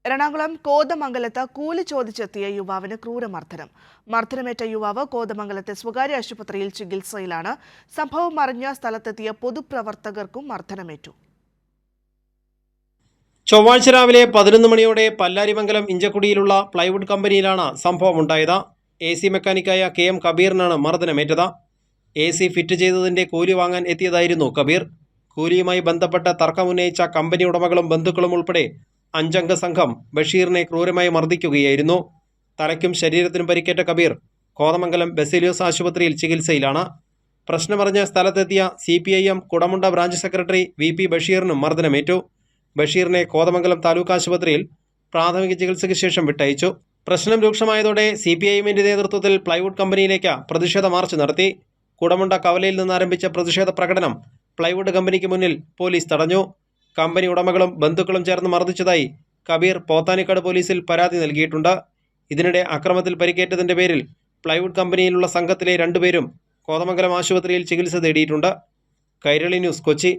എറണാകുളം കോതമംഗലത്ത് കൂലി ചോദിച്ചെത്തിയ യുവാവിന് ക്രൂരമർദ്ദനം. മർദ്ദനമേറ്റ യുവാവ് കോതമംഗലത്തെ സ്വകാര്യ ആശുപത്രിയിൽ ചികിത്സയിലാണ്. സംഭവം അറിഞ്ഞ സ്ഥലത്തെത്തിയ പൊതുപ്രവർത്തകർക്കും മർദ്ദനമേറ്റു. ചൊവ്വാഴ്ച രാവിലെ 11 മണിയോടെ പല്ലാരിമംഗലം ഇഞ്ചക്കുടിയിലുള്ള പ്ലൈവുഡ് കമ്പനിയിലാണ് സംഭവമുണ്ടായത്. AC മെക്കാനിക്കായ KM കബീറിനാണ് മർദ്ദനമേറ്റത്. AC ഫിറ്റ് ചെയ്തതിന്റെ കൂലി വാങ്ങാൻ എത്തിയതായിരുന്നു കബീർ. കൂലിയുമായി ബന്ധപ്പെട്ട തർക്കമുന്നയിച്ച കമ്പനി ഉടമകളും ബന്ധുക്കളും ഉൾപ്പെടെ 5 അംഗ സംഘം ബഷീറിനെ ക്രൂരമായി മർദ്ദിക്കുകയായിരുന്നു. തലയ്ക്കും ശരീരത്തിനും പരിക്കേറ്റ കബീർ കോതമംഗലം ബസേലിയോസ് ആശുപത്രിയിൽ ചികിത്സയിലാണ്. പ്രശ്നമറിഞ്ഞ സ്ഥലത്തെത്തിയ CPIM Kudamunda branch secretary VP ബഷീറിനും മർദ്ദനമേറ്റു. ബഷീറിനെ കോതമംഗലം താലൂക്ക് ആശുപത്രിയിൽ പ്രാഥമിക ചികിത്സയ്ക്ക് ശേഷം വിട്ടയച്ചു. പ്രശ്നം രൂക്ഷമായതോടെ CPIMന്റെ നേതൃത്വത്തിൽ പ്ലൈവുഡ് കമ്പനിയിലേക്ക് പ്രതിഷേധ മാർച്ച് നടത്തി. കുടമുണ്ട കവലയിൽ നിന്നാരംഭിച്ച പ്രതിഷേധ പ്രകടനം പ്ലൈവുഡ് കമ്പനിക്ക് മുന്നിൽ പോലീസ് തടഞ്ഞു. കമ്പനി ഉടമകളും ബന്ധുക്കളും ചേർന്ന് മർദ്ദിച്ചതായി കബീർ പോത്താനിക്കാട് പോലീസിൽ പരാതി നൽകിയിട്ടുണ്ട്. ഇതിനിടെ അക്രമത്തിൽ പരിക്കേറ്റതിന്റെ പേരിൽ പ്ലൈവുഡ് കമ്പനിയിലുള്ള സംഘത്തിലെ 2 പേരും കോതമംഗലം ആശുപത്രിയിൽ ചികിത്സ തേടിയിട്ടുണ്ട്. കൈരളി ന്യൂസ്, കൊച്ചി.